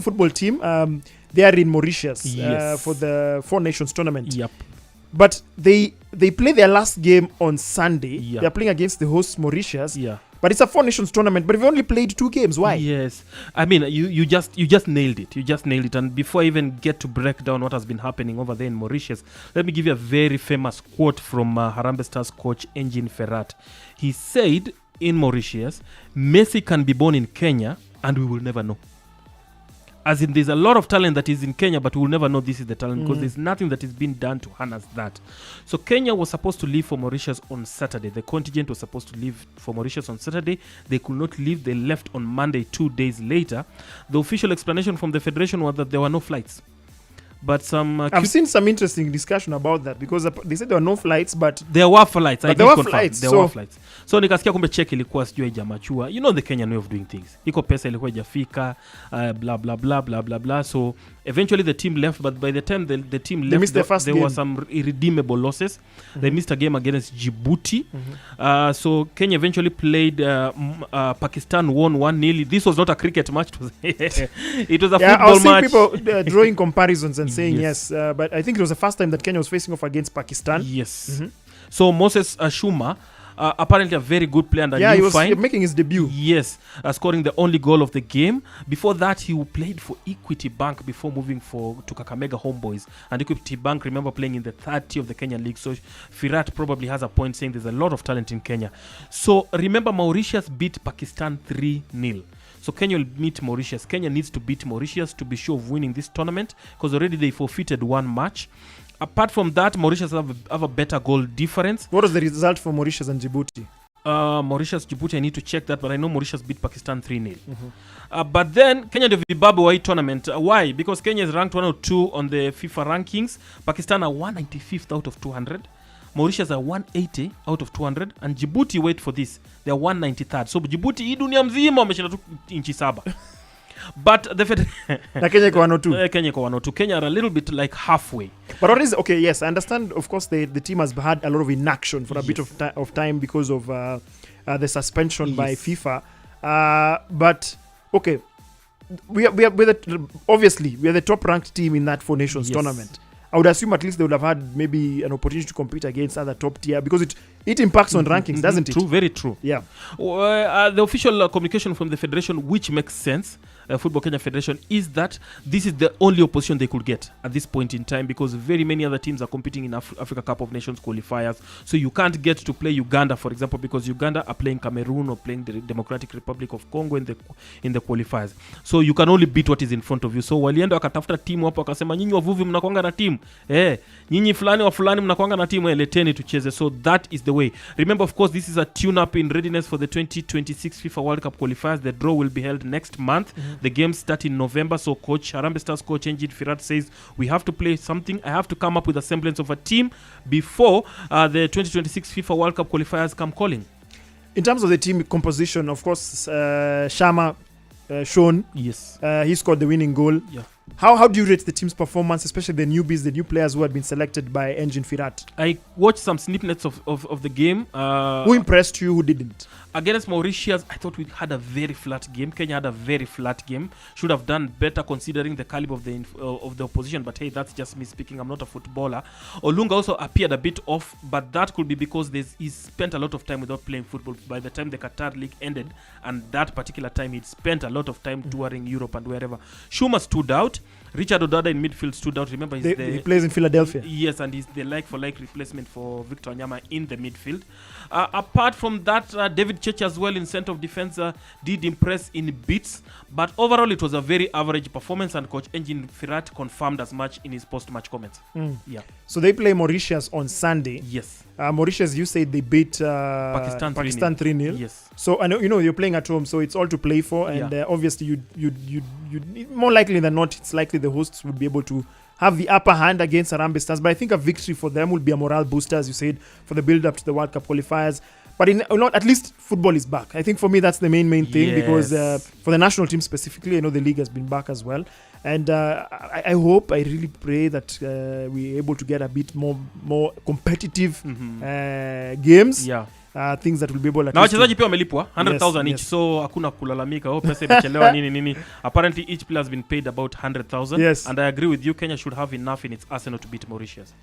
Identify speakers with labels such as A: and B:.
A: football team. They are in Mauritius
B: Yes.
A: for the Four Nations tournament.
B: Yep.
A: But they play their last game on Sunday.
B: Yeah.
A: They're playing against the host Mauritius.
B: Yeah.
A: But it's a Four Nations tournament. But we've only played 2 games. Why?
B: Yes. I mean, you just nailed it. You just nailed it. And before I even get to break down what has been happening over there in Mauritius, let me give you a very famous quote from Harambee Stars coach Engin Ferrat. He said in Mauritius, Messi can be born in Kenya and we will never know. As in, there's a lot of talent that is in Kenya, but we'll never know this is the talent because there's nothing that is being done to harness that. So Kenya was supposed to leave for Mauritius on Saturday. The contingent was supposed to leave for Mauritius on Saturday. They could not leave. They left on Monday, 2 days later. The official explanation from the federation was that there were no flights. But some...
A: I've seen some interesting discussion about that because they said there were no flights, but...
B: There were flights.
A: But there were flights.
B: There were flights. So nikasikia kumbe check ilikuwa sijui haijamachua. You know the Kenyan way of doing things. Iko pesa ilikuwa haijafika, blah blah blah blah blah blah. So eventually the team left, but by the time the team left,
A: missed their first
B: there
A: game.
B: were some irredeemable losses. They missed a game against Djibouti. So Kenya eventually played Pakistan won 1-0. This was not a cricket match. It was a football match.
A: I was seeing people drawing comparisons and saying yes, but I think it was the first time that Kenya was facing off against Pakistan.
B: Yes. So Moses Ashuma, apparently a very good player, and
A: he was making his debut.
B: Yes, scoring the only goal of the game. Before that, he played for Equity Bank before moving to Kakamega Homeboys. And Equity Bank, remember, playing in the 3rd tier of the Kenyan League. So Firat probably has a point saying there's a lot of talent in Kenya. So remember, Mauritius beat Pakistan 3-0. So Kenya will meet Mauritius. Kenya needs to beat Mauritius to be sure of winning this tournament because already they forfeited 1 match. Apart from that, Mauritius have a better goal difference.
A: What was the result for Mauritius and Djibouti?
B: Mauritius, Djibouti, I need to check that, but I know Mauritius beat Pakistan 3-0. But then, Kenya the Zimbabwe tournament. Why? Because Kenya is ranked 102 on the FIFA rankings. Pakistan are 195th out of 200. Mauritius are 180 out of 200. And Djibouti, wait for this, they are 193rd. So Djibouti, hii dunia mzima wameshinda tu inchi 7. But the
A: Kenya iko 102.
B: Kenya iko 102. Kenya are a little bit like halfway.
A: But what is okay? Yes, I understand. Of course, the team has had a lot of inaction for a bit of time because of the suspension by FIFA. But okay, obviously we are the top ranked team in that Four Nations tournament. I would assume at least they would have had maybe an opportunity to compete against other top tier because it impacts on rankings, doesn't it?
B: True, very true.
A: Yeah.
B: The official communication from the federation, which makes sense, Football Kenya Federation, is that this is the only opposition they could get at this point in time because very many other teams are competing in Africa Cup of Nations qualifiers. So you can't get to play Uganda, for example, because Uganda are playing Cameroon or playing the Democratic Republic of Congo in the qualifiers. So you can only beat what is in front of you. So walienda wakatafuta timu hapo wakasema nyinyi wavuvi mnakuanga na timu. Nyinyi fulani wa fulani mnakuanga na timu, leteni tucheze. So that is the way. Remember, of course, this is a tune-up in readiness for the 2026 FIFA World Cup qualifiers. The draw will be held next month. The games start in November. So Harambee Stars coach Engin Firat says, we have to play something. I have to come up with a semblance of a team before the 2026 FIFA World Cup qualifiers come calling.
A: In terms of the team composition, of course, Shama, Sean,
B: yes,
A: he scored the winning goal.
B: Yeah.
A: How do you rate the team's performance, especially the newbies, the new players who had been selected by Engin Firat?
B: I watched some snippets of the game.
A: Who impressed you, who didn't?
B: Against Mauritius, I thought we had a very flat game. Kenya had a very flat game. Should have done better considering the caliber of the opposition. But hey, that's just me speaking. I'm not a footballer. Olunga also appeared a bit off, but that could be because he spent a lot of time without playing football. By the time the Qatar League ended, and that particular time, he'd spent a lot of time touring Europe and wherever. Shuma stood out. Richard Odada in midfield stood out. Remember,
A: he plays in Philadelphia.
B: Yes, and he's the like-for-like replacement for Victor Wanyama in the midfield. Apart from that, David Church as well in centre of defence did impress in bits. But overall, it was a very average performance, and Coach Engin Firat confirmed as much in his post-match comments. Yeah.
A: So they play Mauritius on Sunday.
B: Yes.
A: Mauritius, you said they beat Pakistan 3-0.
B: Yes.
A: So I know you're playing at home, so it's all to play for, and obviously you more likely than not, it's likely the hosts would be able to have the upper hand against Harambee Stars. But I think a victory for them will be a morale booster, as you said, for the build-up to the World Cup qualifiers. But at least football is back. I think for me that's the main thing, because for the national team specifically, I know the league has been back as well, and I really pray that we're able to get a bit more competitive games.
B: Yeah.
A: Things that will be able
B: na wachezaji pia wamelipwa 100,000 each, so hakuna kulalamika pesa imechelewa nini. Apparently each player has been paid about 100,000.
A: Yes.
B: And I agree with you, Kenya should have enough in its arsenal to beat Mauritius.